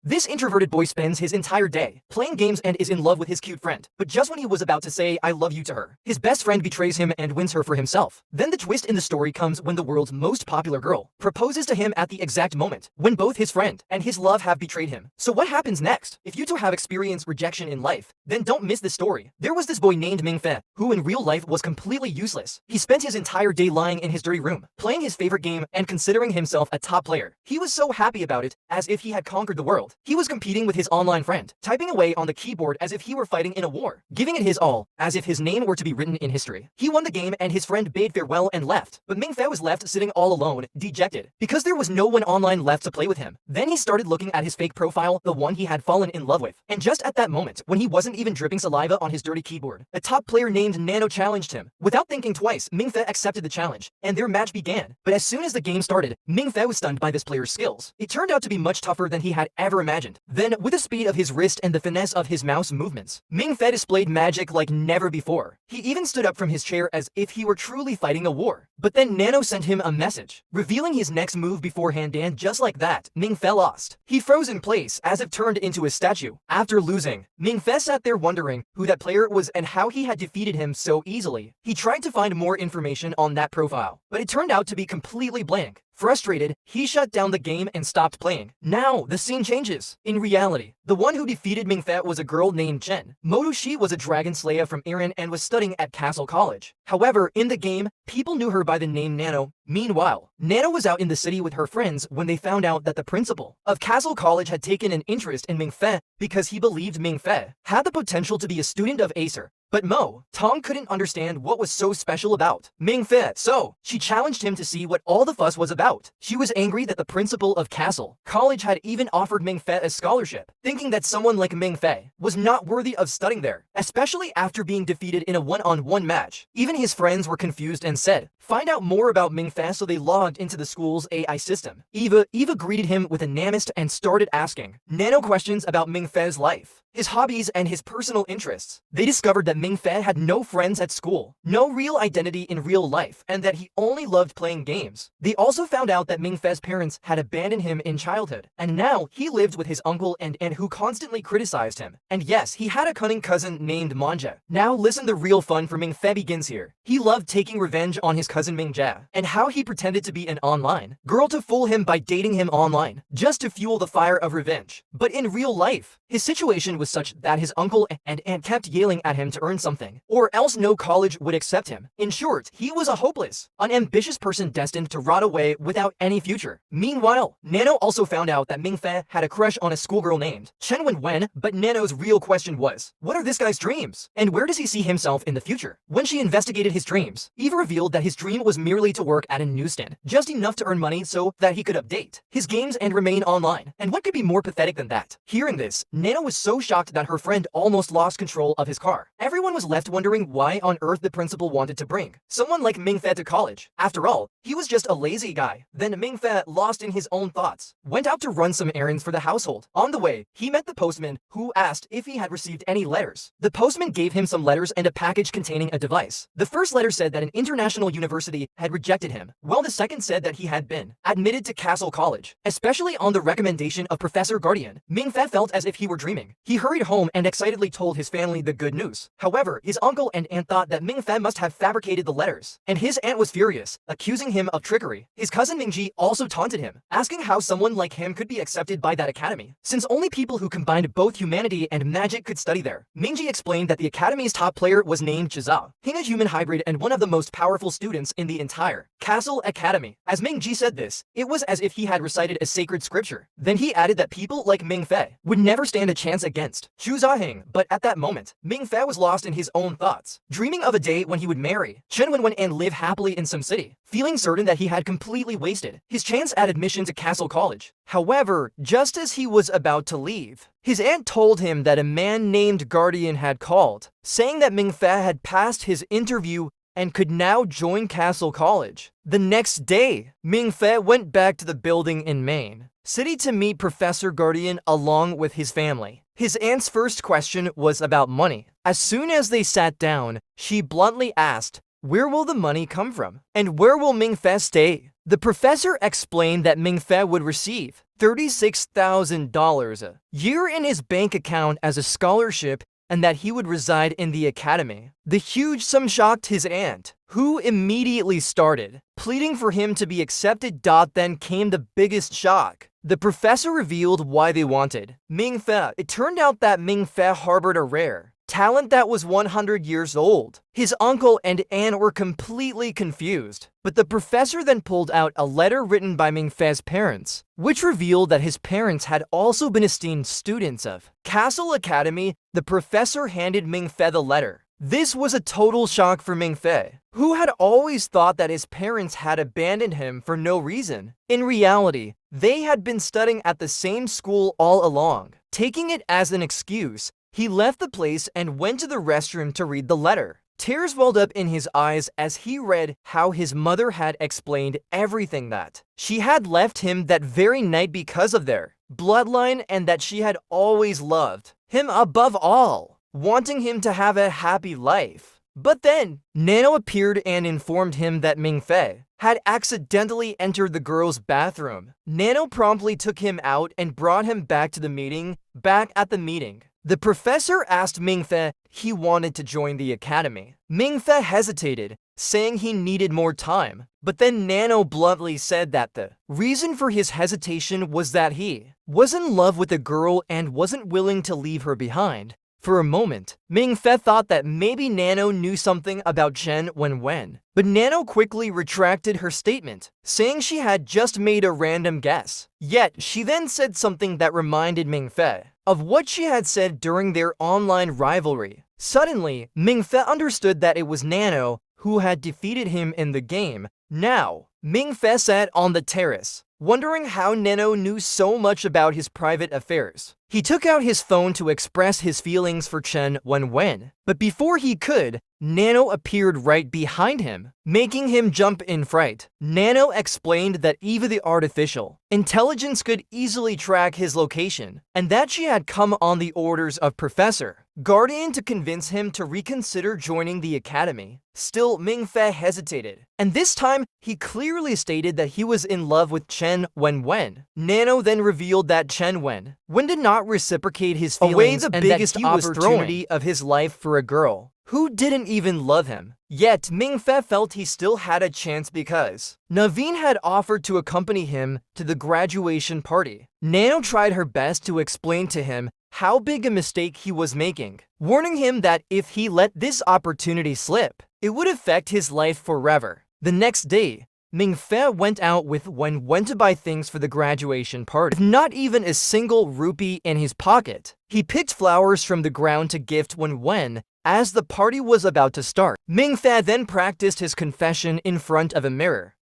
This introverted boy spends his entire day playing games and is in love with his cute friend. But just when he was about to say "I love you" to her, his best friend betrays him and wins her for himself. Then the twist in the story comes when the world's most popular girl proposes to him at the exact moment when both his friend and his love have betrayed him. So what happens next? If you too have experienced rejection in life, then don't miss this story. There was this boy named Mingfei, who in real life was completely useless. He spent his entire day lying in his dirty room, playing his favorite game and considering himself a top player. He was so happy about it, as if he had conquered the world. He was competing with his online friend, typing away on the keyboard as if he were fighting in a war, giving it his all, as if his name were to be written in history. He won the game and his friend bade farewell and left, but Mingfei was left sitting all alone, dejected, because there was no one online left to play with him. Then he started looking at his fake profile, the one he had fallen in love with. And just at that moment, when he wasn't even dripping saliva on his dirty keyboard, a top player named Nano challenged him. Without thinking twice, Mingfei accepted the challenge, and their match began. But as soon as the game started, Mingfei was stunned by this player's skills. It turned out to be much tougher than he had ever imagined. Then, with the speed of his wrist and the finesse of his mouse movements, Mingfei displayed magic like never before. He even stood up from his chair as if he were truly fighting a war. But then Nano sent him a message, revealing his next move beforehand, and just like that, Mingfei lost. He froze in place as if turned into a statue. After losing, Mingfei sat there wondering who that player was and how he had defeated him so easily. He tried to find more information on that profile, but it turned out to be completely blank. Frustrated, he shut down the game and stopped playing. Now, the scene changes. In reality, the one who defeated Mingfei was a girl named Chen. She was a dragon slayer from Iran and was studying at Castle College. However, in the game, people knew her by the name Nano. Meanwhile, Nano was out in the city with her friends when they found out that the principal of Castle College had taken an interest in Mingfei because he believed Mingfei had the potential to be a student of Acer. But Tong couldn't understand what was so special about Mingfei, so she challenged him to see what all the fuss was about. She was angry that the principal of Castle College had even offered Mingfei a scholarship, thinking that someone like Mingfei was not worthy of studying there, especially after being defeated in a one-on-one match. Even his friends were confused and said, "Find out more about Mingfei," so they logged into the school's AI system. Eva greeted him with a namaste and started asking Nano questions about Mingfei's life, his hobbies, and his personal interests. They discovered that Mingfei had no friends at school, no real identity in real life, and that he only loved playing games. They also found out that Mingfei's parents had abandoned him in childhood, and now he lived with his uncle and aunt who constantly criticized him. And yes, he had a cunning cousin named Manja. Now listen, the real fun for Mingfei begins here. He loved taking revenge on his cousin Mingjia, and how he pretended to be an online girl to fool him by dating him online, just to fuel the fire of revenge. But in real life, his situation was such that his uncle and aunt kept yelling at him to earn something, or else no college would accept him. In short, he was a hopeless, unambitious person destined to rot away without any future. Meanwhile, Nano also found out that Mingfei had a crush on a schoolgirl named Chen Wen, but Nano's real question was, what are this guy's dreams? And where does he see himself in the future? When she investigated his dreams, Eva revealed that his dream was merely to work at a newsstand, just enough to earn money so that he could update his games and remain online. And what could be more pathetic than that? Hearing this, Nano was so shocked that her friend almost lost control of his car. Everyone was left wondering why on earth the principal wanted to bring someone like Mingfei to college. After all, he was just a lazy guy. Then Mingfei, lost in his own thoughts, went out to run some errands for the household. On the way, he met the postman, who asked if he had received any letters. The postman gave him some letters and a package containing a device. The first letter said that an international university had rejected him, while the second said that he had been admitted to Castle College, especially on the recommendation of Professor Guardian. Mingfei felt as if he were dreaming. He hurried home and excitedly told his family the good news. However, his uncle and aunt thought that Mingfei must have fabricated the letters, and his aunt was furious, accusing him of trickery. His cousin Mingji also taunted him, asking how someone like him could be accepted by that academy, since only people who combined both humanity and magic could study there. Mingji explained that the academy's top player was named Chiza, being a human hybrid and one of the most powerful students in the entire Castle Academy. As Mingji said this, it was as if he had recited a sacred scripture. Then he added that people like Mingfei would never stand a chance against Chu Zahing. But at that moment, Mingfei was lost in his own thoughts, dreaming of a day when he would marry Chen Wen and live happily in some city, feeling certain that he had completely wasted his chance at admission to Castle College. However, just as he was about to leave, his aunt told him that a man named Guardian had called, saying that Mingfei had passed his interview and could now join Castle College. The next day, Mingfei went back to the building in Maine City to meet Professor Guardian along with his family. His aunt's first question was about money. As soon as they sat down, she bluntly asked, "Where will the money come from? And where will Mingfei stay?" The professor explained that Mingfei would receive $36,000 a year in his bank account as a scholarship and that he would reside in the academy. The huge sum shocked his aunt, who immediately started pleading for him to be accepted. Then came the biggest shock. The professor revealed why they wanted Mingfei. It turned out that Mingfei harbored a rare talent that was 100 years old. His uncle and aunt were completely confused, but the professor then pulled out a letter written by Mingfei's parents, which revealed that his parents had also been esteemed students of Castle Academy. The professor handed Mingfei the letter. This was a total shock for Mingfei, who had always thought that his parents had abandoned him for no reason. In reality, they had been studying at the same school all along. Taking it as an excuse, he left the place and went to the restroom to read the letter. Tears welled up in his eyes as he read how his mother had explained everything, that she had left him that very night because of their bloodline and that she had always loved him above all, wanting him to have a happy life. But then, Nano appeared and informed him that Mingfei had accidentally entered the girl's bathroom. Nano promptly took him out and brought him back to the meeting. Back at the meeting, the professor asked Mingfei he wanted to join the academy. Mingfei hesitated, saying he needed more time. But then Nano bluntly said that the reason for his hesitation was that he was in love with a girl and wasn't willing to leave her behind. For a moment, Mingfei thought that maybe Nano knew something about Chen Wenwen, but Nano quickly retracted her statement, saying she had just made a random guess. Yet, she then said something that reminded Mingfei of what she had said during their online rivalry. Suddenly, Mingfei understood that it was Nano who had defeated him in the game. Now, Mingfei sat on the terrace, wondering how Nano knew so much about his private affairs. He took out his phone to express his feelings for Chen Wenwen, but before he could, Nano appeared right behind him, making him jump in fright. Nano explained that even the artificial intelligence could easily track his location, and that she had come on the orders of Professor Guardian to convince him to reconsider joining the academy. Still, Mingfei hesitated, and this time he clearly stated that he was in love with Chen Wenwen. Nano then revealed that Chen Wenwen did not reciprocate his feelings and that he was opportunity of his life for a girl who didn't even love him. Yet, Mingfei felt he still had a chance because Naveen had offered to accompany him to the graduation party. Nano tried her best to explain to him how big a mistake he was making, warning him that if he let this opportunity slip, it would affect his life forever. The next day, Mingfei went out with Wenwen to buy things for the graduation party. With not even a single rupee in his pocket, he picked flowers from the ground to gift Wenwen as the party was about to start. Mingfei then practiced his confession in front of a mirror.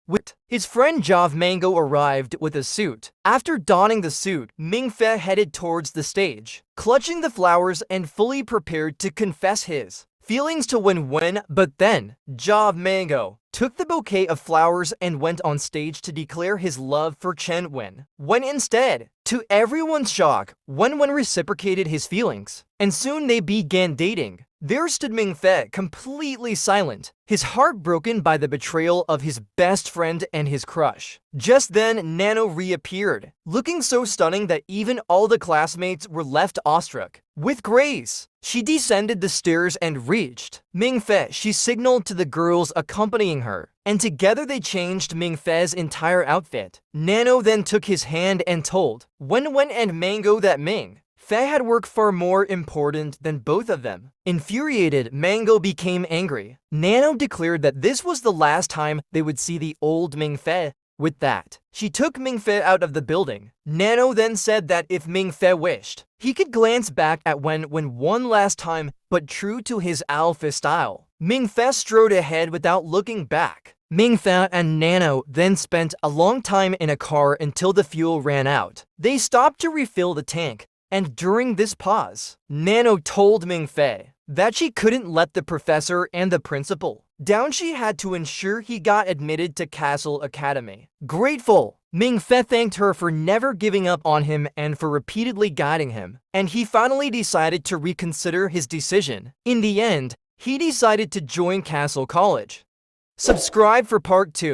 His friend Jav Mango arrived with a suit. After donning the suit, Mingfei headed towards the stage, clutching the flowers and fully prepared to confess his feelings to Wenwen. But then, Jav Mango took the bouquet of flowers and went on stage to declare his love for Chen Wen. When instead, to everyone's shock, Wenwen reciprocated his feelings, and soon they began dating. There stood Mingfei, completely silent, his heart broken by the betrayal of his best friend and his crush. Just then, Nano reappeared, looking so stunning that even all the classmates were left awestruck. With grace, she descended the stairs and reached Mingfei. She signaled to the girls accompanying her, and together they changed Mingfei's entire outfit. Nano then took his hand and told Wenwen and Mango that Mingfei had work far more important than both of them. Infuriated, Mango became angry. Nano declared that this was the last time they would see the old Mingfei. With that, she took Mingfei out of the building. Nano then said that if Mingfei wished, he could glance back at Wenwen one last time, but true to his alpha style, Mingfei strode ahead without looking back. Mingfei and Nano then spent a long time in a car until the fuel ran out. They stopped to refill the tank, and during this pause, Nano told Mingfei that she couldn't let the professor and the principal down. She had to ensure he got admitted to Castle Academy. Grateful, Mingfei thanked her for never giving up on him and for repeatedly guiding him, and he finally decided to reconsider his decision. In the end, he decided to join Castle College. Subscribe for part 2.